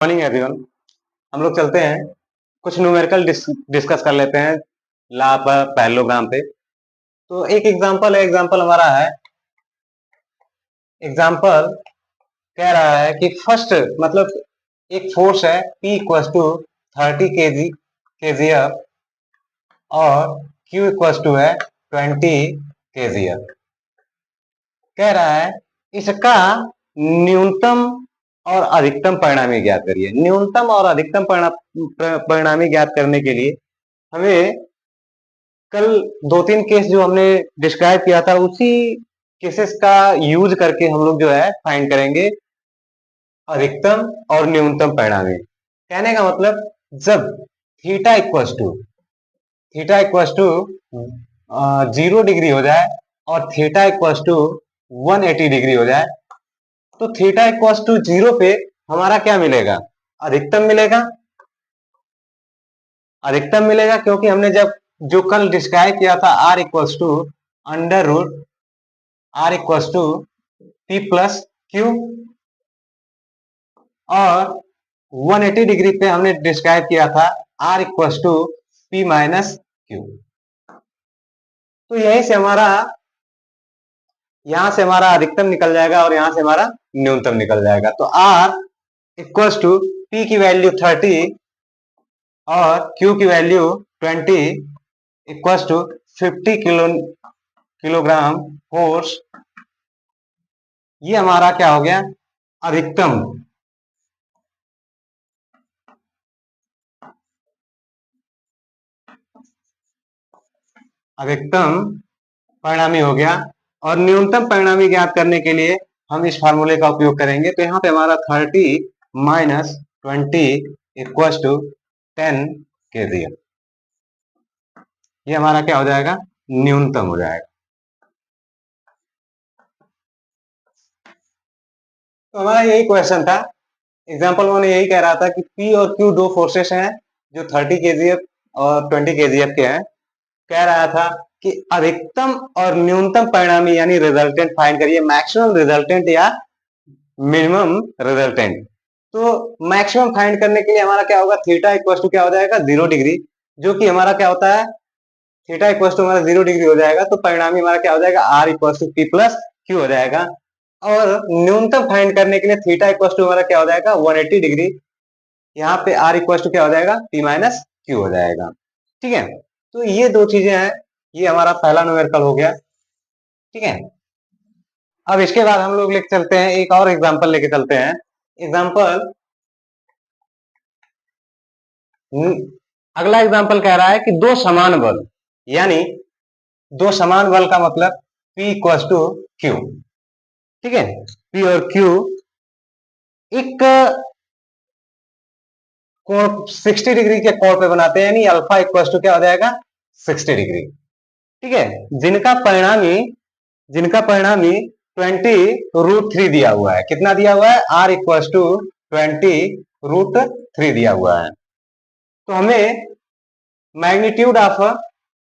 Morning everyone. हम लोग चलते हैं कुछ न्यूमेरिकल डिस्कस कर लेते हैं ला पर पैरेललोग्राम पे। तो एक एग्जांपल हमारा है। एग्जांपल कह रहा है कि फर्स्ट मतलब एक फोर्स है P इक्वल्स टू 30 kgf और Q इक्वल्स टू है 20 kgf। कह रहा है इसका न्यूनतम और अधिकतम परिणामी ज्ञात करिए। न्यूनतम और अधिकतम परिणामी ज्ञात करने के लिए हमें कल 2-3 केस जो हमने डिस्क्राइब किया था उसी केसेस का यूज करके हम लोग जो है फाइंड करेंगे अधिकतम और न्यूनतम परिणामी। कहने का मतलब जब थीटा इक्वल्स टू 0 डिग्री हो जाए और थीटा इक्वल्स टू 180 डिग्री हो जाए तो थीटा इक्वल्स टू 0 पे हमारा क्या मिलेगा? अधिकतम मिलेगा। अधिकतम मिलेगा क्योंकि हमने जब जो कल डिस्क्राइब किया था r equals to under root r equals to p plus q और 180 डिग्री पे हमने डिस्क्राइब किया था r equals to p minus q. तो यहीं से हमारा यहां से हमारा अधिकतम निकल जाएगा और यहां से हमारा न्यूनतम निकल जाएगा। तो r इक्वल्स टू p की वैल्यू 30 और q की value 20 equals to 50 kilogram force. ये हमारा क्या हो गया? अधिकतम। अधिकतम परिणामी हो गया। और न्यूनतम परिणामी ज्ञात करने के लिए हम इस फार्मूले का उपयोग करेंगे। तो यहाँ पे हमारा 30 माइनस 20 इक्वल्स टू 10 kgf। ये हमारा क्या हो जाएगा? न्यूनतम हो जाएगा। तो हमारा यही क्वेश्चन था। एग्जाम्पल 1 यही कह रहा था कि P और Q दो फोर्सेस हैं जो 30 kgf और 20 kgf के हैं। कह रहा था कि अधिकतम और न्यूनतम परिणामी यानी रिजल्टेंट फाइंड करिए, मैक्सिमम रिजल्टेंट या मिनिमम रिजल्टेंट। तो मैक्सिमम फाइंड करने के लिए हमारा क्या होगा? थीटा इक्वल टू क्या हो जाएगा? 0 डिग्री, जो कि हमारा क्या होता है? थीटा इक्वल टू हमारा 0 डिग्री हो जाएगा। तो परिणामी हमारा क्या हो जाएगा? r equal to p plus q हो जाएगा। और न्यूनतम फाइंड करने के लिए थीटा इक्वल टू हमारा क्या हो जाएगा? 180 डिग्री। यहाँ पे r इक्वल टू क्या हो जाएगा? p माइनस क्यू हो जाएगा। ठीक है, तो ये दो चीजें हैं। ये हमारा पहला न्यूमेरिकल हो गया। ठीक है, अब इसके बाद हम लोग लेके चलते हैं, एक और एग्जांपल लेके चलते हैं। एग्जांपल अगला एग्जांपल कह रहा है कि दो समान बल, यानी दो समान बल का मतलब P इक्वल्स टू Q। ठीक है, P और Q एक कोण 60 डिग्री के कोण पे बनाते हैं, यानी अल्फा इक्वल्स टू क्या हो जाएगा? 60 डिग्री। ठीक है, जिनका परिणामी 20√3 दिया हुआ है। कितना दिया हुआ है? r इक्वल्स टू 20√3 दिया हुआ है। तो हमें मैग्नीट्यूड ऑफ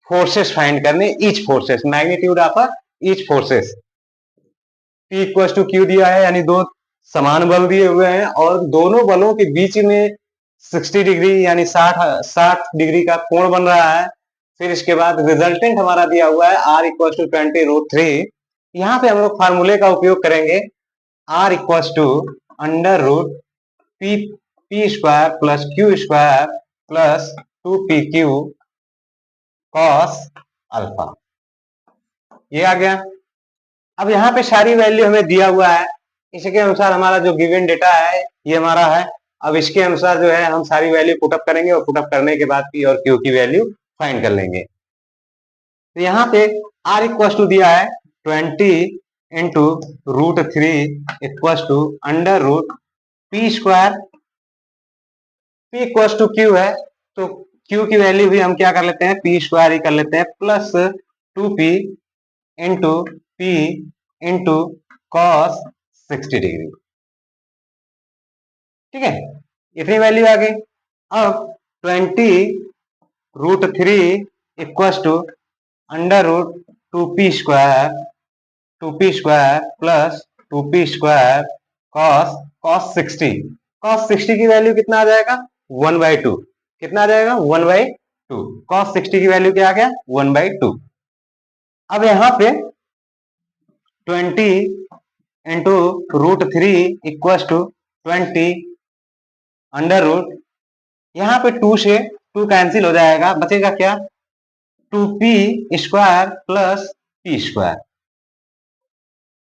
फोर्सेस फाइंड करने, each forces, magnitude of each forces. P equals to Q दिया है, यानी दो समान बल दिए हुए हैं और दोनों बलों के बीच में 60 डिग्री यानी 60 डिग्री का कोण बन रहा है। फिर इसके बाद रिजल्टेंट हमारा दिया हुआ है r इक्वल्स टू 20√3। यहाँ पे हम लोग फार्मूले का उपयोग करेंगे, r equals to under root p square plus q square plus 2pq cos alpha. ये आ गया। अब यहाँ पे सारी वैल्यू हमें दिया हुआ है, इसके अनुसार हमारा जो गिवन डेटा है ये हमारा है। अब इसके अनुसार जो है हम सारी वैल्यू पुटअप करेंगे और पुटअप करने के बाद P और Q की वैल्यू फाइंड कर लेंगे। तो यहाँ पे R इक्वल टू दिया है 20 into √3 equal to under root P square. P equal to Q है, तो Q की वैल्यू भी हम क्या कर लेते हैं? P स्क्वायर ही कर लेते हैं, plus 2P into P into cos 60 degree. ठीक है, इतनी वैल्यू आ गई। अब 20√3 equal to under root 2p square plus 2p square cos 60। cos 60 की वैल्यू कितना आ जाएगा 1/2, कितना आ जाएगा 1/2, cos 60 की वैल्यू क्या आ गया 1/2। अब यहाँ पे 20 into √3 equal to 20 under root, यहाँ पे 2 से 2 कैंसिल हो जाएगा, बचेगा क्या 2p² प्लस p²।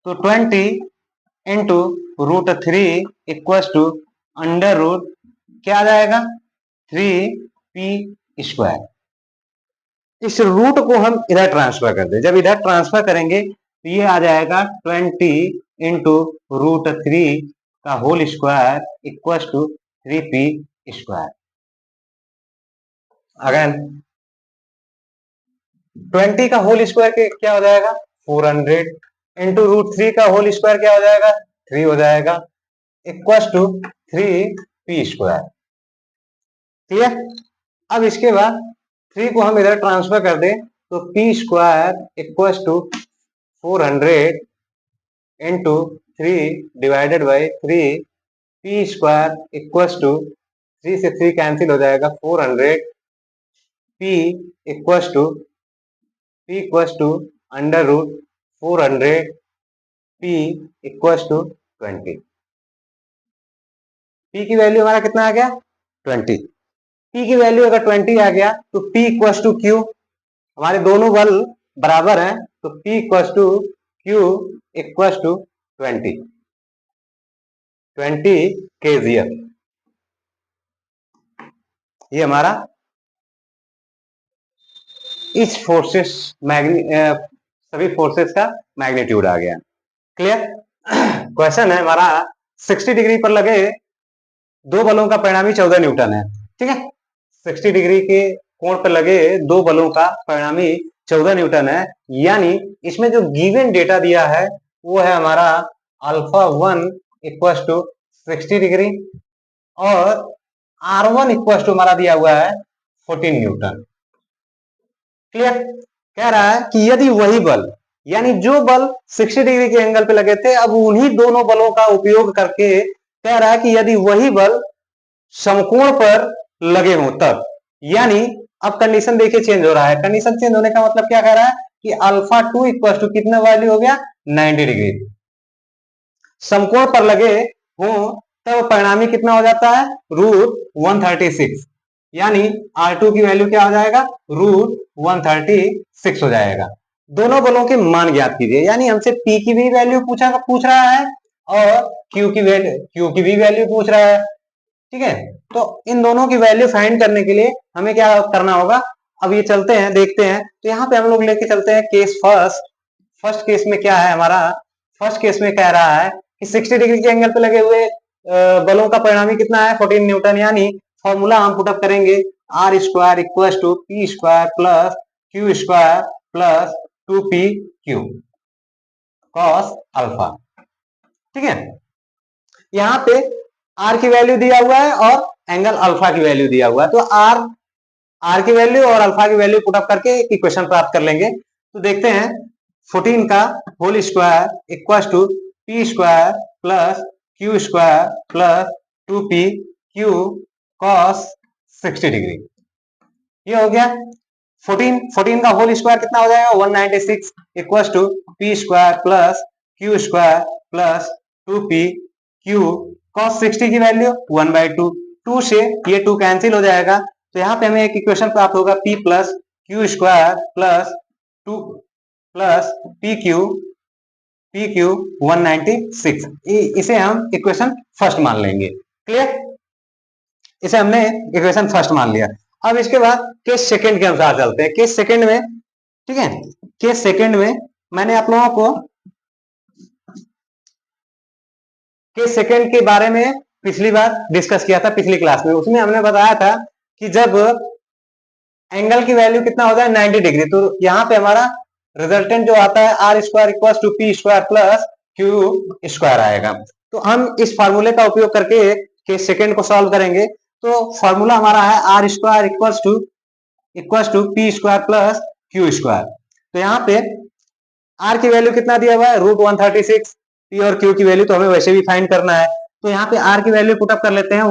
तो 20 into √3 equal to under root क्या आ जाएगा 3p²। इस रूट को हम इधर ट्रांसफर कर दें, जब इधर ट्रांसफर करेंगे तो ये आ जाएगा 20 इंटू √3 का whole square equal to 3p²। अगर 20 का होल स्क्वायर क्या हो जाएगा 400 इंटू √3 का होल स्क्वायर क्या हो जाएगा 3 हो जाएगा इक्वल टू 3p²। क्लियर। अब इसके बाद 3 को हम इधर ट्रांसफर कर दें तो p² equal to 400 into 3 divided by 3, p² equal to 3 से 3 कैंसिल हो जाएगा 400, p equal to under root 400, p equal to 20। p की वैल्यू हमारा कितना आ गया 20। p की वैल्यू अगर 20 आ गया तो p इक्वल टू q, हमारे दोनों बल बराबर हैं तो p equal to q equal to 20 kgf। ये हमारा इस फोर्सेस सभी फोर्सेस का मैग्नीट्यूड आ गया। क्लियर। क्वेश्चन है हमारा 60 डिग्री पर लगे दो बलों का परिणामी 14 न्यूटन है। ठीक है, 60 डिग्री के कोण पर लगे दो बलों का परिणामी 14 न्यूटन है, यानी इसमें जो गिवन डेटा दिया है वो है हमारा α1 इक्वल टू 60 डिग्री और R1 इक्वल टू हमारा दिया हुआ है 14 न्यूटन। क्लियर। कह रहा है कि यदि वही बल, यानी जो बल 60 डिग्री के एंगल पे लगे थे, अब उन्हीं दोनों बलों का उपयोग करके कह रहा है कि यदि वही बल समकोण पर लगे हों तब, यानी अब कंडीशन देखिए चेंज हो रहा है। कंडीशन चेंज होने का मतलब क्या कह रहा है कि α2 इक्वल टू कितना वैल्यू हो गया 90 डिग्री। समकोण पर लगे हों तब परिणामी कितना हो जाता है √136, यानी R2 की वैल्यू क्या हो जाएगा √136 हो जाएगा। दोनों बलों के मान ज्ञात कीजिए, यानी हमसे P की भी वैल्यू पूछ रहा है और Q की भी वैल्यू पूछ रहा है। ठीक है, तो इन दोनों की वैल्यू फाइंड करने के लिए हमें क्या करना होगा, अब ये चलते हैं देखते हैं। तो यहाँ पे हम लोग लेके चलते हैं केस फर्स्ट केस में क्या है हमारा, फर्स्ट केस में कह रहा है कि 60 डिग्री के एंगल पे लगे हुए बलों का परिणामी कितना है 14 न्यूटन, यानी फॉर्मूला हम पुटअप करेंगे R² equal to p² plus q² plus 2pq cos alpha. ठीक है, यहाँ पे R की वैल्यू दिया हुआ है और एंगल अल्फा की वैल्यू दिया हुआ है, तो R की वैल्यू और अल्फा की वैल्यू पुटअप करके इक्वेशन प्राप्त कर लेंगे। तो देखते हैं 14 का whole square equal to p² plus q² plus 2pq cos 60 degree, ये हो गया 14 का होल स्क्वायर कितना हो जाएगा 196 equal to p² plus q² plus 2pq cos 60 की वैल्यू 1/2, 2 से ये 2 कैंसिल हो जाएगा, तो यहाँ पे हमें एक इक्वेशन प्राप्त होगा p plus q² plus 2 plus pq 196, इसे हम इक्वेशन फर्स्ट मान लेंगे। क्लियर, इसे हमने इक्वेशन फर्स्ट मान लिया। अब इसके बाद केस सेकंड के अनुसार चलते हैं। केस सेकंड में, ठीक है, केस सेकंड में मैंने आप लोगों को केस सेकंड के बारे में पिछली बार डिस्कस किया था पिछली क्लास में। उसमें हमने बताया था कि जब एंगल की वैल्यू कितना होता है 90 डिग्री, तो यहाँ पे हमारा रिजल्टेंट जो आता है R² equal to p² plus q² आएगा। तो हम इस फार्मूले का उपयोग करके केस सेकंड को सॉल्व करेंगे। तो फार्मूला हमारा है R² equal to p² plus q²। तो यहाँ पे R की वैल्यू कितना दिया हुआ है √136, p और q की वैल्यू तो हमें वैसे भी फाइंड करना है, तो यहाँ पे आर की वैल्यू पुटअप कर लेते हैं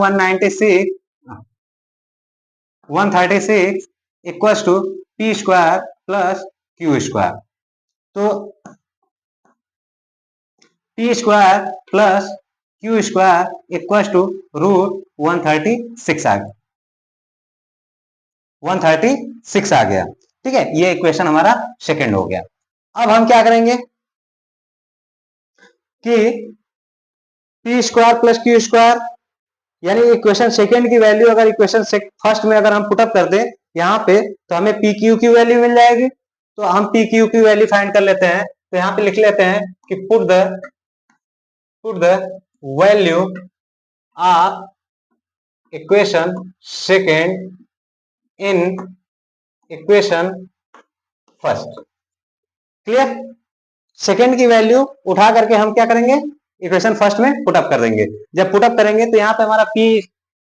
136 equals to p square plus q square. तो p square plus q square equals to root 136 आ गया, 136 आ गया। ठीक है, ये इक्वेशन हमारा सेकंड हो गया। अब हम क्या करेंगे कि P square plus q square यानी इक्वेशन सेकंड की वैल्यू अगर इक्वेशन फर्स्ट में अगर हम पुटअप कर दें यहाँ पे तो हमें पी क्यू की वैल्यू मिल जाएगी। तो हम पी क्यू की वैल्यू फाइंड कर लेते हैं। तो यहाँ पे लिख लेते हैं कि put the value of equation second in equation first. Clear? Second की वैल्यू उठा करके हम क्या करेंगे, इक्वेशन फर्स्ट में पुटअप कर देंगे। जब पुटअप करेंगे तो यहाँ पे हमारा P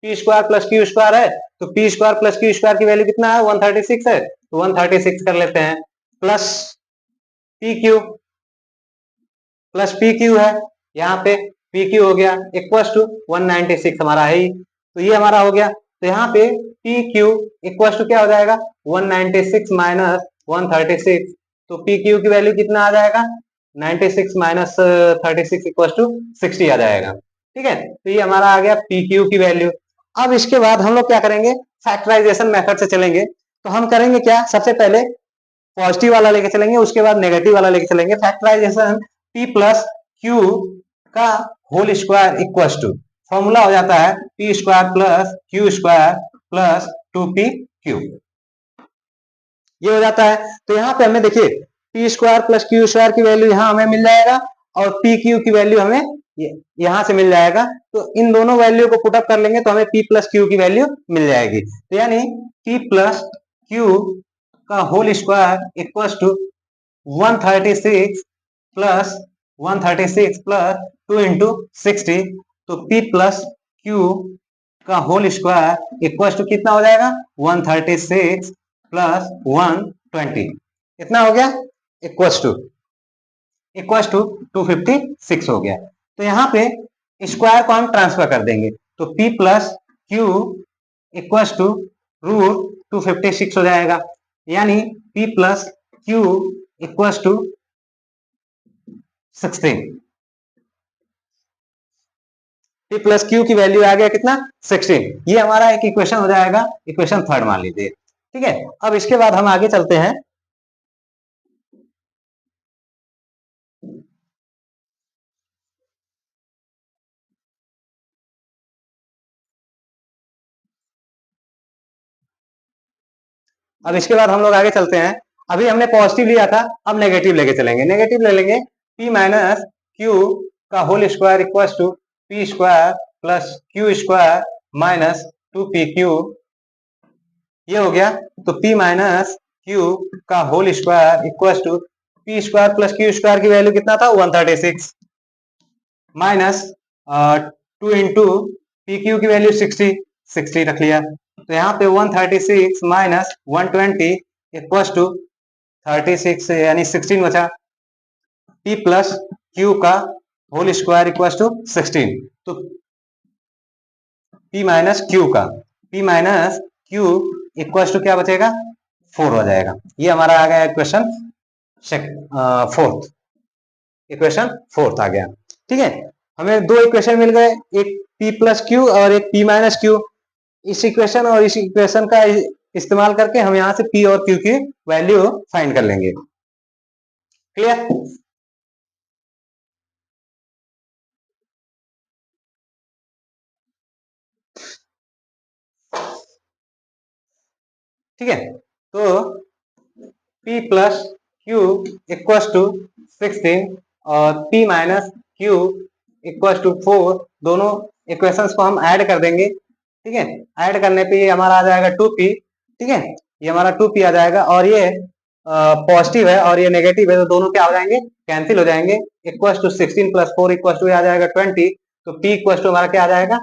square plus q square है, तो p square plus q square की वैल्यू कितना है 136 है, तो 136 कर लेते हैं प्लस पी क्यू है, यहाँ पे पी क्यू हो गया इक्वल टू 196 हमारा है ही, तो ये हमारा हो गया। तो यहाँ पे पी क्यू इक्वल टू क्या हो जाएगा 196 माइनस 136, तो पी क्यू की वैल्यू कितना आ जाएगा 96 माइनस 36 इक्वल टू 60 आ जाएगा। ठीक है, तो ये हमारा आ गया पी क्यू की वैल्यू। अब इसके बाद हम लोग क्या करेंगे, फैक्टराइजेशन मेथड से चलेंगे। तो हम करेंगे क्या, सबसे पहले पॉजिटिव वाला लेके चलेंगे, उसके बाद नेगेटिव वाला लेके चलेंगे। फैक्टराइजेशन पी प्लस क्यू का whole square equal to formula हो जाता है p square plus q square plus 2p q, ये हो जाता है। तो यहाँ पे हमें देखिए p square plus q square की वैल्यू यहाँ हमें मिल जाएगा और पी क्यू की वैल्यू हमें यहां से मिल जाएगा। तो इन दोनों वैल्यू को पुटअप कर लेंगे तो हमें पी प्लस क्यू की वैल्यू मिल जाएगी। तो यानी पी प्लस क्यू का whole square equal to 136 plus 2 into 60, तो p प्लस क्यू का होल स्क्वायर इक्वल टू कितना हो जाएगा 136 प्लस 120, इतना हो गया इक्वल टू 256 हो गया। तो यहाँ पे स्क्वायर को हम ट्रांसफर कर देंगे, तो p plus q equal to root 256 हो जाएगा, यानी p plus q equal to 16, p plus q की वैल्यू आ गया कितना 16। ये हमारा एक इक्वेशन हो जाएगा, इक्वेशन थर्ड मान लीजिए। ठीक है, अब इसके बाद हम आगे चलते हैं। अब इसके बाद हम लोग आगे चलते हैं। अभी हमने पॉजिटिव लिया था, अब नेगेटिव लेके चलेंगे। नेगेटिव ले लेंगे p माइनस क्यू का whole square equal to p square plus q square minus 2p q, ये हो गया। तो p माइनस क्यू का whole square equal to p square plus q square की वैल्यू कितना था 136 माइनस 2 इंटू पी क्यू की वैल्यू 60 रख लिया। तो यहाँ पे 136 माइनस 120 इक्वल टू 36 यानी 16 बचा। p प्लस क्यू का होल स्क्वायर इक्वल टू 16, तो p minus q equal to क्या बचेगा 4 हो जाएगा। ये हमारा आ गया इक्वेशन फोर्थ आ गया। ठीक है, हमें दो इक्वेशन मिल गए, एक p प्लस क्यू और एक p माइनस क्यू। इस इक्वेशन और इस इक्वेशन का इस्तेमाल करके हम यहां से p और q की वैल्यू फाइंड कर लेंगे। क्लियर? ठीक है, तो p plus q equal to 16 और p minus q equal to 4, दोनों इक्वेशंस को हम ऐड कर देंगे। ठीक है, ऐड करने पे ये हमारा आ जाएगा 2p। ठीक है, ये हमारा 2p आ जाएगा और ये पॉजिटिव है और ये नेगेटिव है, तो दोनों क्या हो जाएंगे कैंसिल हो जाएंगे। Equal to 16 plus 4 equal to आ जाएगा 20, तो p इक्वल टू हमारा क्या आ जाएगा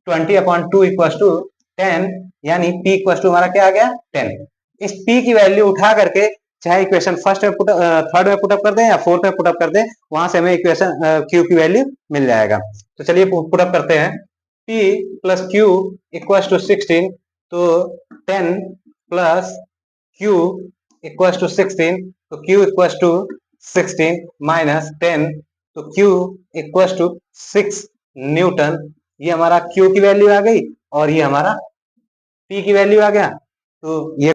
20/2 इक्वल टू 10, यानी p इक्वल टू हमारा क्या आ गया 10। इस p की वैल्यू उठा करके चाहे इक्वेशन फर्स्ट में थर्ड में पुटअप कर दें या फोर्थ में पुटअप कर दें, वहां से हमें इक्वेशन क्यू की वैल्यू मिल जाएगा। तो चलिए पुटअप करते हैं। P plus q equal to 16, तो 10 प्लस Q इक्वल टू 16, तो Q इक्वल टू 16 माइनस 10, तो Q इक्वल टू 6 न्यूटन। ये हमारा Q की वैल्यू आ गई और ये हमारा P की वैल्यू आ गया। तो ये